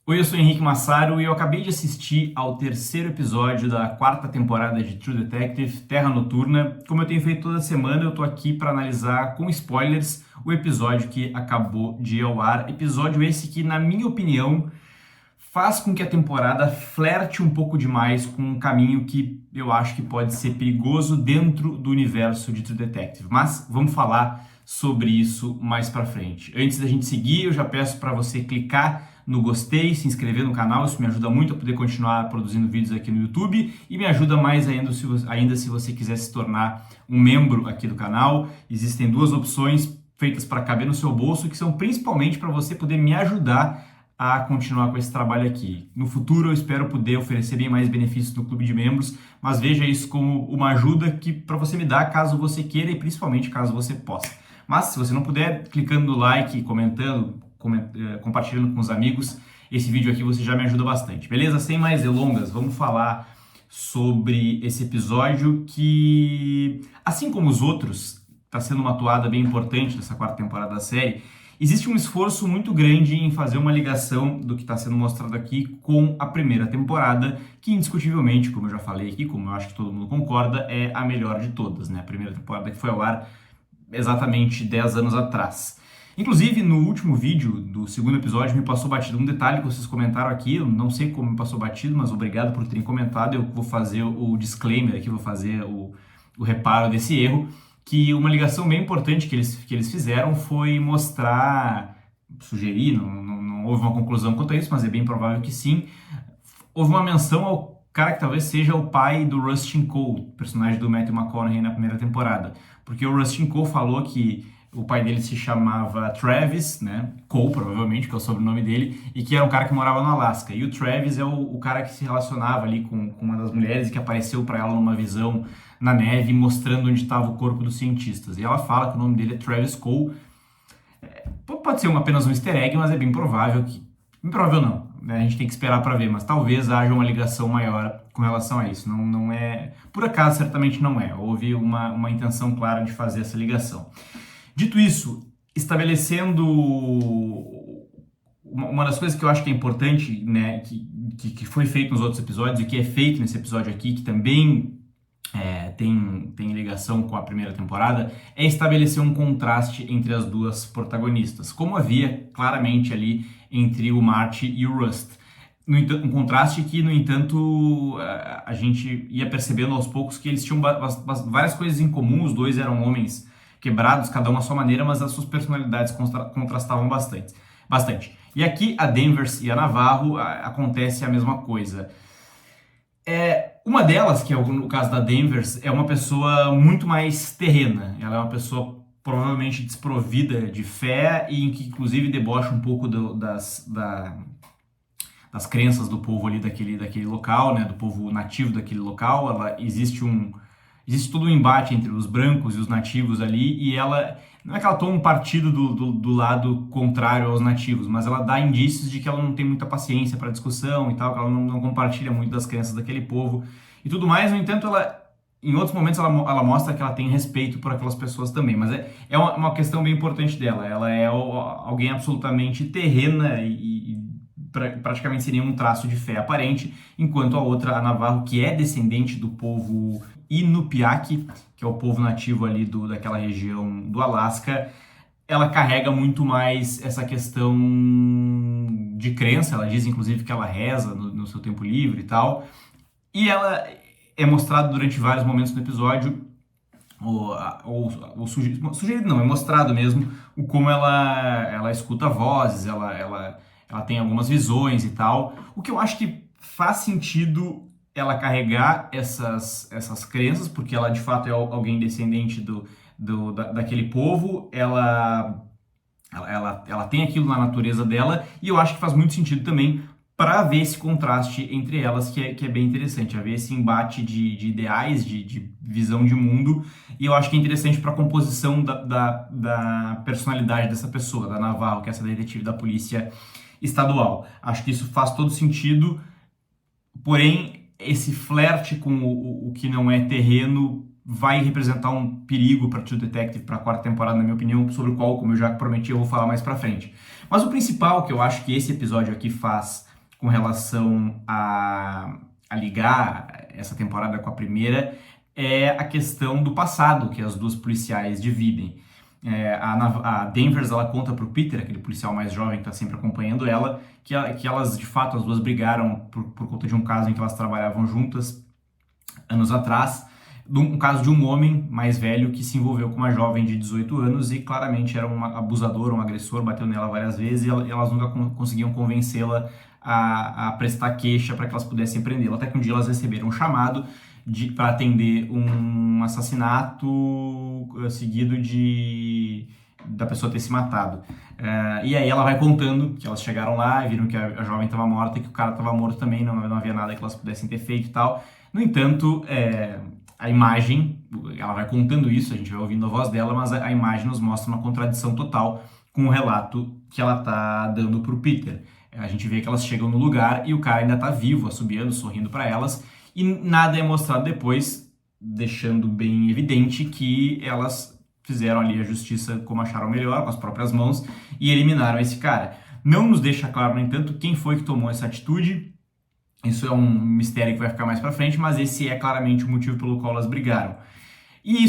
Oi, eu sou Henrique Massaro e eu acabei de assistir ao terceiro episódio da quarta temporada de True Detective, Terra Noturna. Como eu tenho feito toda semana, eu tô aqui para analisar com spoilers o episódio que acabou de ir ao ar. Episódio esse que, na minha opinião, faz com que a temporada flerte um pouco demais com um caminho que eu acho que pode ser perigoso dentro do universo de True Detective. Mas vamos falar sobre isso mais pra frente. Antes da gente seguir, eu já peço para você clicar no gostei, se inscrever no canal, isso me ajuda muito a poder continuar produzindo vídeos aqui no YouTube e me ajuda mais ainda se você quiser se tornar um membro aqui do canal. Existem duas opções feitas para caber no seu bolso, que são principalmente para você poder me ajudar a continuar com esse trabalho aqui. No futuro eu espero poder oferecer bem mais benefícios no clube de membros, mas veja isso como uma ajuda que para você me dar caso você queira e principalmente caso você possa. Mas se você não puder, clicando no like, comentando, compartilhando com os amigos, esse vídeo aqui você já me ajuda bastante. Beleza? Sem mais delongas, vamos falar sobre esse episódio que, assim como os outros, está sendo uma toada bem importante dessa quarta temporada da série. Existe um esforço muito grande em fazer uma ligação do que está sendo mostrado aqui com a primeira temporada, que indiscutivelmente, como eu já falei aqui, como eu acho que todo mundo concorda, é a melhor de todas, né? A primeira temporada que foi ao ar exatamente 10 anos atrás. Inclusive, no último vídeo do segundo episódio, me passou batido um detalhe que vocês comentaram aqui, eu não sei como me passou batido, mas obrigado por terem comentado, eu vou fazer o disclaimer aqui, vou fazer o reparo desse erro, que uma ligação bem importante que eles fizeram foi mostrar, sugerir, não houve uma conclusão quanto a isso, mas é bem provável que sim, houve uma menção ao cara que talvez seja o pai do Rustin Cole, personagem do Matthew McConaughey na primeira temporada, porque o Rustin Cole falou que o pai dele se chamava Travis, né? Cole, provavelmente, que é o sobrenome dele, e que era um cara que morava no Alasca. E o Travis é o cara que se relacionava ali com uma das mulheres e que apareceu para ela numa visão na neve, mostrando onde estava o corpo dos cientistas. E ela fala que o nome dele é Travis Cole. Pode ser apenas um easter egg, mas é bem provável que... Bem provável não, né? A gente tem que esperar para ver, mas talvez haja uma ligação maior com relação a isso. Não é... Por acaso, certamente não é. Houve uma intenção clara de fazer essa ligação. Dito isso, estabelecendo uma das coisas que eu acho que é importante, né, que foi feito nos outros episódios e que é feito nesse episódio aqui, que também tem ligação com a primeira temporada, é estabelecer um contraste entre as duas protagonistas, como havia claramente ali entre o Marty e o Rust. No entanto, um contraste que, no entanto, a gente ia percebendo aos poucos que eles tinham várias coisas em comum, os dois eram homens quebrados, cada um à sua maneira, mas as suas personalidades contrastavam bastante. E aqui, a Danvers e a Navarro, acontece a mesma coisa. Uma delas, que é o caso da Danvers, é uma pessoa muito mais terrena. Ela é uma pessoa provavelmente desprovida de fé e em que, inclusive, debocha um pouco das crenças do povo ali daquele local, né, do povo nativo daquele local. Existe todo um embate entre os brancos e os nativos ali, e ela, não é que ela toma um partido do lado contrário aos nativos, mas ela dá indícios de que ela não tem muita paciência para discussão e tal, que ela não compartilha muito das crenças daquele povo e tudo mais. No entanto, em outros momentos ela mostra que ela tem respeito por aquelas pessoas também, mas é uma questão bem importante dela. Ela é alguém absolutamente terrena e praticamente sem nenhum traço de fé aparente, enquanto a outra, a Navarro, que é descendente do povo Inupiaq, que é o povo nativo ali daquela região do Alasca, ela carrega muito mais essa questão de crença. Ela diz, inclusive, que ela reza no seu tempo livre e tal, e ela é mostrado durante vários momentos do episódio, sugerido não, é mostrado mesmo o como ela escuta vozes, ela tem algumas visões e tal, o que eu acho que faz sentido ela carregar essas crenças, porque ela de fato é alguém descendente daquele povo, ela tem aquilo na natureza dela, e eu acho que faz muito sentido também para ver esse contraste entre elas, que é bem interessante, haver esse embate de ideais, de visão de mundo, e eu acho que é interessante para a composição da personalidade dessa pessoa, da Navarro, que é essa detetive da polícia estadual. Acho que isso faz todo sentido, porém, esse flerte com o que não é terreno vai representar um perigo para True Detective para a quarta temporada, na minha opinião, sobre o qual, como eu já prometi, eu vou falar mais para frente. Mas o principal que eu acho que esse episódio aqui faz com relação a ligar essa temporada com a primeira é a questão do passado que as duas policiais dividem. A Danvers, ela conta pro Peter, aquele policial mais jovem que tá sempre acompanhando ela, que elas, de fato, as duas brigaram por conta de um caso em que elas trabalhavam juntas anos atrás, um caso de um homem mais velho que se envolveu com uma jovem de 18 anos e claramente era um abusador, um agressor, bateu nela várias vezes e elas nunca conseguiam convencê-la a prestar queixa para que elas pudessem prendê-la. Até que um dia elas receberam um chamado para atender um assassinato seguido da pessoa ter se matado. E aí ela vai contando que elas chegaram lá e viram que a jovem estava morta e que o cara estava morto também, não havia nada que elas pudessem ter feito e tal. No entanto, a imagem, ela vai contando isso, a gente vai ouvindo a voz dela, mas a imagem nos mostra uma contradição total com o relato que ela tá dando pro Peter. A gente vê que elas chegam no lugar e o cara ainda tá vivo, assobiando, sorrindo para elas, e nada é mostrado depois, deixando bem evidente que elas fizeram ali a justiça como acharam melhor, com as próprias mãos, e eliminaram esse cara. Não nos deixa claro, no entanto, quem foi que tomou essa atitude. Isso é um mistério que vai ficar mais pra frente, mas esse é claramente o motivo pelo qual elas brigaram. E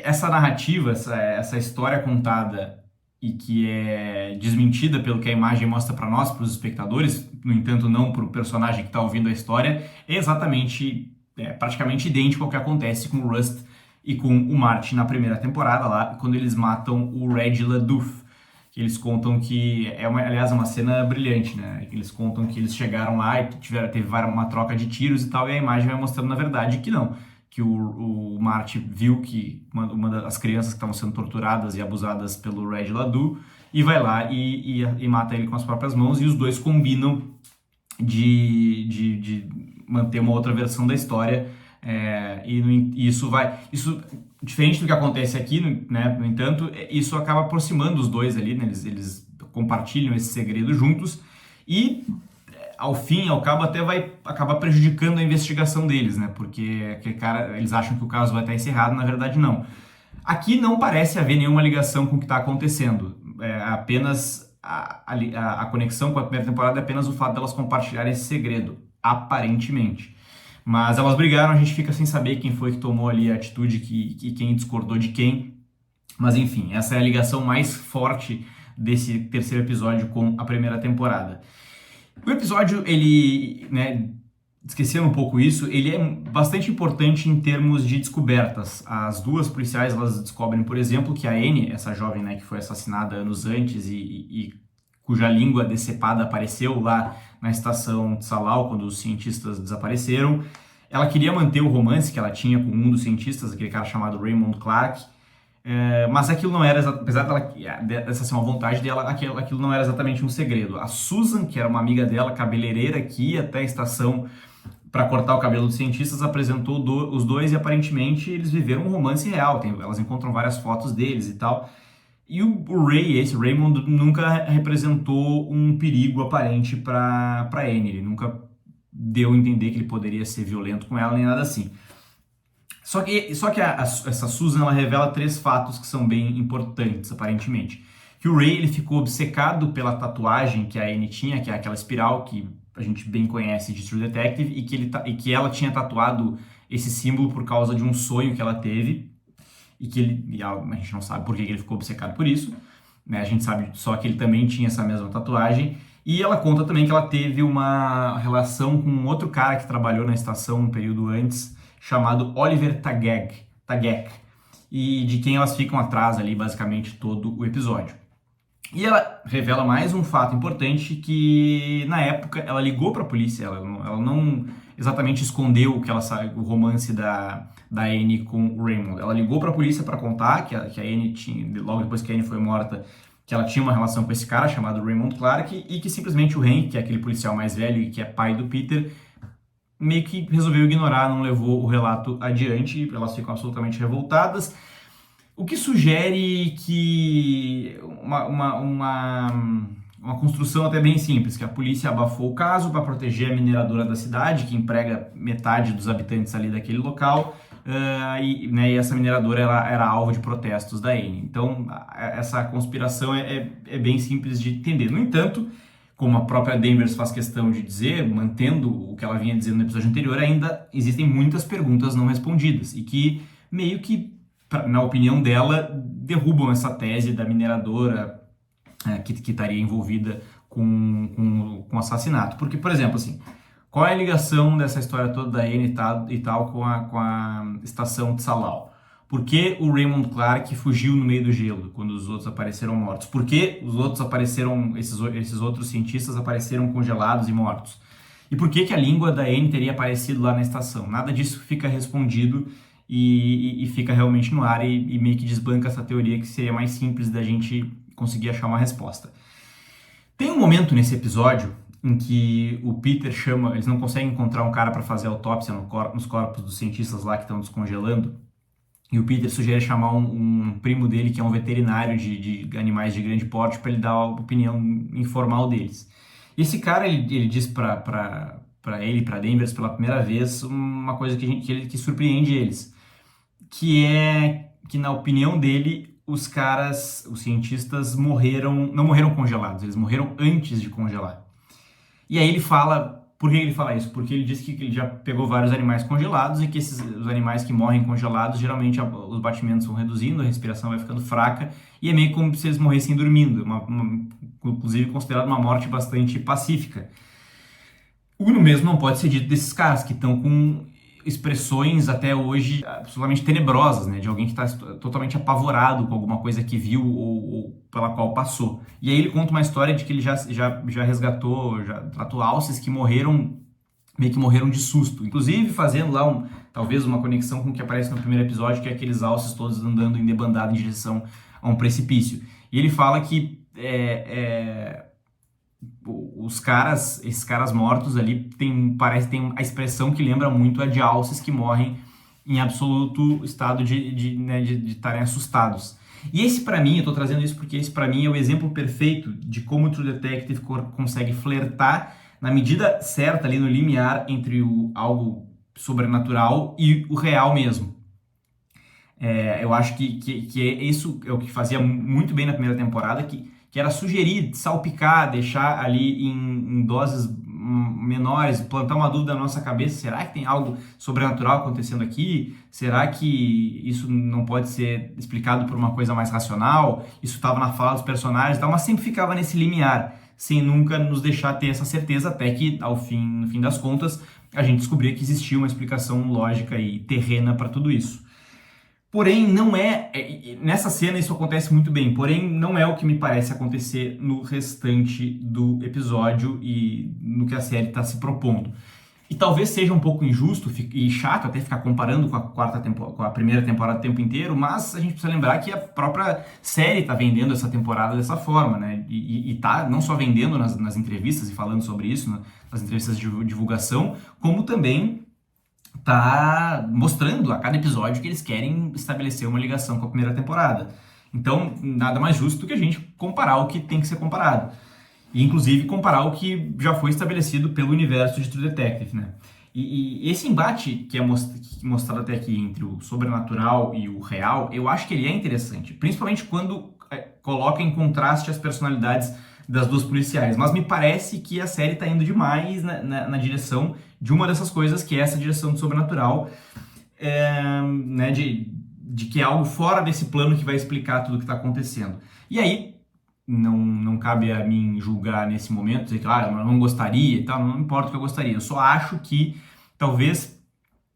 essa narrativa, essa história contada e que é desmentida pelo que a imagem mostra para nós, para os espectadores, no entanto não para o personagem que está ouvindo a história, é praticamente idêntico ao que acontece com o Rust e com o Marty na primeira temporada, lá quando eles matam o Reg LaDuff. Que eles contam que aliás, uma cena brilhante, né? Eles contam que eles chegaram lá e teve uma troca de tiros e tal, e a imagem vai mostrando na verdade que não, que o Marty viu que uma das crianças que estavam sendo torturadas e abusadas pelo Reg LaDuff e vai lá e mata ele com as próprias mãos, e os dois combinam de manter uma outra versão da história. Isso diferente do que acontece aqui, né? No entanto, isso acaba aproximando os dois ali, né? Eles compartilham esse segredo juntos e, ao fim e ao cabo, até vai acabar prejudicando a investigação deles, né? Porque aquele cara, eles acham que o caso vai estar encerrado, na verdade não. Aqui não parece haver nenhuma ligação com o que está acontecendo. Apenas a conexão com a primeira temporada é apenas o fato delas compartilharem esse segredo, aparentemente. Mas elas brigaram, a gente fica sem saber quem foi que tomou ali a atitude e quem discordou de quem. Mas enfim, essa é a ligação mais forte desse terceiro episódio com a primeira temporada. O episódio, ele, né, esquecendo um pouco isso, ele é bastante importante em termos de descobertas. As duas policiais, elas descobrem, por exemplo, que a Annie, essa jovem, né, que foi assassinada anos antes e cuja língua decepada apareceu lá na estação de Salau, quando os cientistas desapareceram. Ela queria manter o romance que ela tinha com um dos cientistas, aquele cara chamado Raymond Clark, mas aquilo não era, apesar dessa ser uma vontade dela, aquilo não era exatamente um segredo. A Susan, que era uma amiga dela, cabeleireira, que ia até a estação para cortar o cabelo dos cientistas, apresentou os dois e aparentemente eles viveram um romance real. Elas encontram várias fotos deles e tal. E o esse Raymond, nunca representou um perigo aparente para Annie. Ele nunca deu a entender que ele poderia ser violento com ela, nem nada assim. Só que essa Susan, ela revela 3 fatos que são bem importantes, aparentemente. Que o Ray, ele ficou obcecado pela tatuagem que a Annie tinha, que é aquela espiral que a gente bem conhece de True Detective, e que ela tinha tatuado esse símbolo por causa de um sonho que ela teve, a gente não sabe por que ele ficou obcecado por isso, né? A gente sabe só que ele também tinha essa mesma tatuagem, e ela conta também que ela teve uma relação com um outro cara que trabalhou na estação um período antes, chamado Oliver Tagek, e de quem elas ficam atrás ali basicamente todo o episódio. E ela revela mais um fato importante, que na época ela ligou para a polícia, ela não exatamente escondeu o romance da Annie com o Raymond. Ela ligou para a polícia para contar que a Annie tinha, logo depois que a Annie foi morta, que ela tinha uma relação com esse cara chamado Raymond Clark, e que simplesmente o Hank, que é aquele policial mais velho e que é pai do Peter, meio que resolveu ignorar, não levou o relato adiante. Elas ficam absolutamente revoltadas. O que sugere que uma construção até bem simples, que a polícia abafou o caso para proteger a mineradora da cidade, que emprega metade dos habitantes ali daquele local, e essa mineradora era alvo de protestos da Annie. Então, essa conspiração é bem simples de entender. No entanto, como a própria Danvers faz questão de dizer, mantendo o que ela vinha dizendo no episódio anterior, ainda existem muitas perguntas não respondidas e que meio que, na opinião dela, derrubam essa tese da mineradora que estaria envolvida com assassinato. Porque, por exemplo, assim, qual é a ligação dessa história toda da Anne e tal com a estação de Salau? Por que o Raymond Clark fugiu no meio do gelo quando os outros apareceram mortos? Por que os outros apareceram, esses outros cientistas apareceram congelados e mortos? E por que a língua da Anne teria aparecido lá na estação? Nada disso fica respondido e fica realmente no ar e meio que desbanca essa teoria que seria mais simples da gente conseguir achar uma resposta. Tem um momento nesse episódio em que o Peter chama, eles não conseguem encontrar um cara para fazer autópsia nos corpos dos cientistas lá que estão descongelando, e o Peter sugere chamar um primo dele, que é um veterinário de animais de grande porte, para ele dar a opinião informal deles. E esse cara, ele diz para ele, para Danvers, pela primeira vez, uma coisa que surpreende eles, que é que, na opinião dele, os cientistas não morreram congelados, eles morreram antes de congelar. E aí ele fala, por que ele fala isso? Porque ele diz que ele já pegou vários animais congelados e que os animais que morrem congelados, geralmente os batimentos vão reduzindo, a respiração vai ficando fraca e é meio como se eles morressem dormindo, inclusive considerado uma morte bastante pacífica. O mesmo não pode ser dito desses caras que estão com expressões até hoje absolutamente tenebrosas, né? De alguém que está totalmente apavorado com alguma coisa que viu ou pela qual passou. E aí ele conta uma história de que ele já resgatou, já tratou alces que meio que morreram de susto. Inclusive fazendo lá talvez uma conexão com o que aparece no primeiro episódio, que é aqueles alces todos andando em debandada em direção a um precipício. E ele fala que esses caras mortos ali tem a expressão que lembra muito a de alces que morrem em absoluto estado de estarem assustados. E esse para mim, eu tô trazendo isso porque esse para mim é o exemplo perfeito de como o True Detective consegue flertar na medida certa ali no limiar entre algo sobrenatural e o real mesmo. Eu acho que isso é o que fazia muito bem na primeira temporada, que era sugerir, salpicar, deixar ali em doses menores, plantar uma dúvida na nossa cabeça, será que tem algo sobrenatural acontecendo aqui? Será que isso não pode ser explicado por uma coisa mais racional? Isso estava na fala dos personagens e tal, mas sempre ficava nesse limiar, sem nunca nos deixar ter essa certeza, até que, no fim das contas, a gente descobria que existia uma explicação lógica e terrena para tudo isso. Porém, nessa cena isso acontece muito bem, porém não é o que me parece acontecer no restante do episódio e no que a série está se propondo. E talvez seja um pouco injusto e chato até ficar comparando com a primeira temporada o tempo inteiro, mas a gente precisa lembrar que a própria série está vendendo essa temporada dessa forma, né? E tá não só vendendo nas entrevistas e falando sobre isso, nas entrevistas de divulgação, como também tá mostrando a cada episódio que eles querem estabelecer uma ligação com a primeira temporada. Então, nada mais justo do que a gente comparar o que tem que ser comparado. E, inclusive, comparar o que já foi estabelecido pelo universo de True Detective, né? E esse embate que é mostrado até aqui entre o sobrenatural e o real, eu acho que ele é interessante. Principalmente quando coloca em contraste as personalidades das duas policiais, mas me parece que a série está indo demais na direção de uma dessas coisas, que é essa direção do sobrenatural, né, de que é algo fora desse plano que vai explicar tudo o que está acontecendo. E aí, não cabe a mim julgar nesse momento, dizer que eu não gostaria e tal, não importa o que eu gostaria, eu só acho que talvez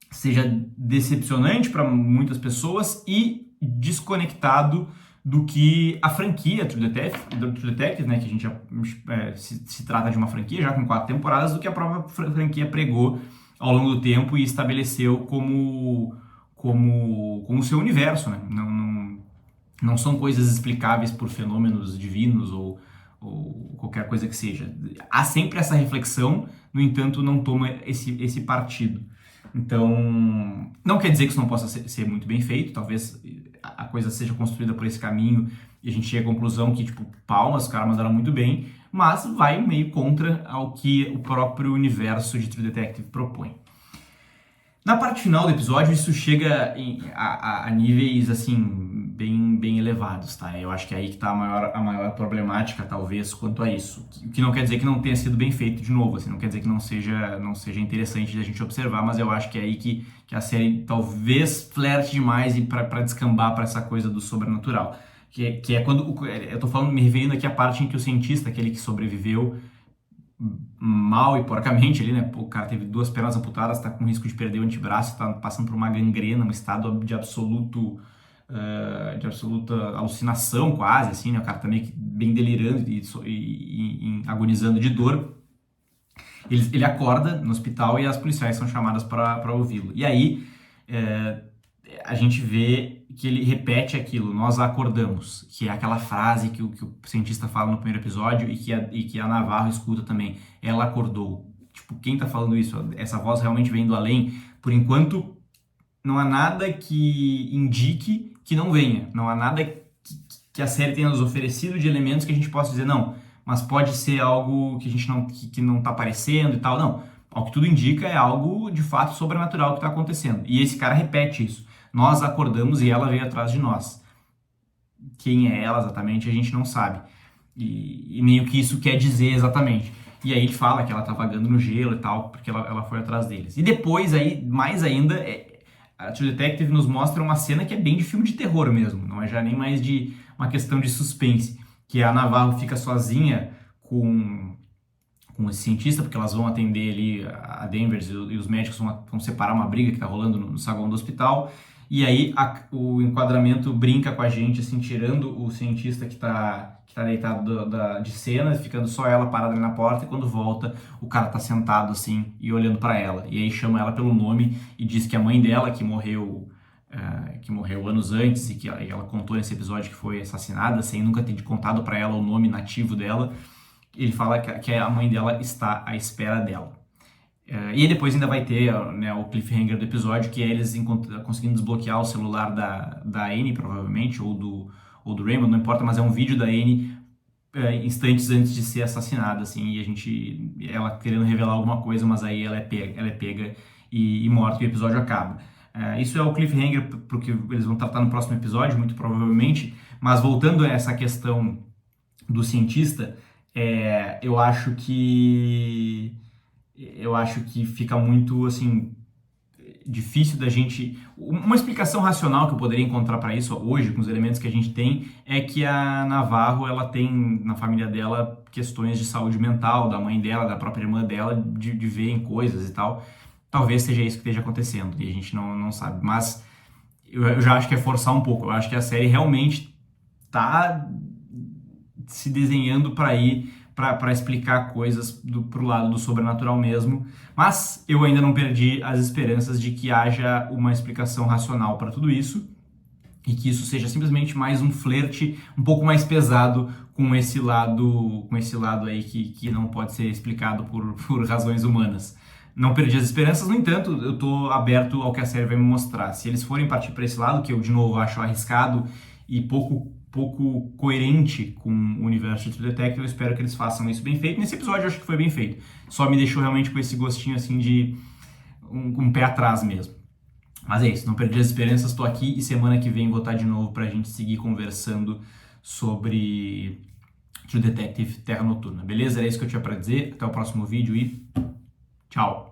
seja decepcionante para muitas pessoas e desconectado do que a franquia True Detective, né, que a gente se trata de uma franquia já com 4 temporadas, do que a própria franquia pregou ao longo do tempo e estabeleceu como seu universo, né? Não são coisas explicáveis por fenômenos divinos ou qualquer coisa que seja. Há sempre essa reflexão, no entanto, não toma esse partido. Então, não quer dizer que isso não possa ser muito bem feito, talvez a coisa seja construída por esse caminho e a gente chegue à conclusão que, palmas, os caras mandaram muito bem, mas vai meio contra ao que o próprio universo de True Detective propõe. Na parte final do episódio, isso chega a níveis, assim, bem bem elevados, tá? Eu acho que é aí que tá a maior problemática, talvez, quanto a isso. O que não quer dizer que não tenha sido bem feito de novo, assim, não quer dizer que não seja interessante de a gente observar, mas eu acho que é aí que a série talvez flerte demais e para descambar para essa coisa do sobrenatural. Que é quando, eu tô falando, me referindo aqui à parte em que o cientista, aquele que sobreviveu mal e porcamente ali, né? Pô, o cara teve 2 pernas amputadas, tá com risco de perder o antebraço, tá passando por uma gangrena, um estado de absoluta alucinação quase, assim, né? O cara tá meio que bem delirando e agonizando de dor. Ele acorda no hospital e as policiais são chamadas para ouvi-lo. E aí a gente vê que ele repete aquilo, nós acordamos, que é aquela frase que o cientista fala no primeiro episódio e que a Navarro escuta também. Ela acordou. Tipo, quem tá falando isso? Essa voz realmente vem do além? Por enquanto, não há nada que indique que não venha. Não há nada que a série tenha nos oferecido de elementos que a gente possa dizer, não, mas pode ser algo que a gente não tá aparecendo e tal. Não. Ao que tudo indica, é algo de fato sobrenatural que está acontecendo. E esse cara repete isso. Nós acordamos e ela veio atrás de nós. Quem é ela exatamente, a gente não sabe. E nem o que isso quer dizer exatamente. E aí ele fala que ela tá vagando no gelo e tal, porque ela foi atrás deles. E depois, aí, mais ainda, a True Detective nos mostra uma cena que é bem de filme de terror mesmo. Não é já nem mais de uma questão de suspense. Que a Navarro fica sozinha com esse cientista, porque elas vão atender ali a Danvers e os médicos vão separar uma briga que tá rolando no saguão do hospital. E aí o enquadramento brinca com a gente, assim, tirando o cientista que tá deitado de cena, ficando só ela parada ali na porta, e quando volta, o cara tá sentado, assim, e olhando para ela. E aí chama ela pelo nome e diz que a mãe dela, que morreu anos antes, e que ela contou nesse episódio que foi assassinada, sem nunca ter contado para ela o nome nativo dela, ele fala que a mãe dela está à espera dela. E aí depois ainda vai ter, né, o cliffhanger do episódio, que é eles conseguindo desbloquear o celular da Annie, provavelmente, ou do Raymond, não importa, mas é um vídeo da Annie instantes antes de ser assassinada, assim, e ela querendo revelar alguma coisa, mas aí ela é pega e morta, e o episódio acaba. Isso é o cliffhanger porque eles vão tratar no próximo episódio, muito provavelmente, mas voltando a essa questão do cientista, eu acho que fica muito, assim, difícil da gente... Uma explicação racional que eu poderia encontrar para isso hoje, com os elementos que a gente tem, é que a Navarro, ela tem na família dela questões de saúde mental, da mãe dela, da própria irmã dela, de verem coisas e tal. Talvez seja isso que esteja acontecendo, e a gente não sabe. Mas eu já acho que é forçar um pouco. Eu acho que a série realmente tá se desenhando para ir para explicar coisas pro lado do sobrenatural mesmo, mas eu ainda não perdi as esperanças de que haja uma explicação racional para tudo isso e que isso seja simplesmente mais um flerte um pouco mais pesado com esse lado aí que não pode ser explicado por razões humanas. Não perdi as esperanças, no entanto, eu estou aberto ao que a série vai me mostrar. Se eles forem partir para esse lado, que eu de novo acho arriscado e pouco coerente com o universo de True Detective, eu espero que eles façam isso bem feito. Nesse episódio eu acho que foi bem feito. Só me deixou realmente com esse gostinho assim de um pé atrás mesmo. Mas é isso, não perdi as esperanças, estou aqui e semana que vem vou estar de novo pra gente seguir conversando sobre True Detective Terra Noturna. Beleza? Era isso que eu tinha pra dizer. Até o próximo vídeo e tchau!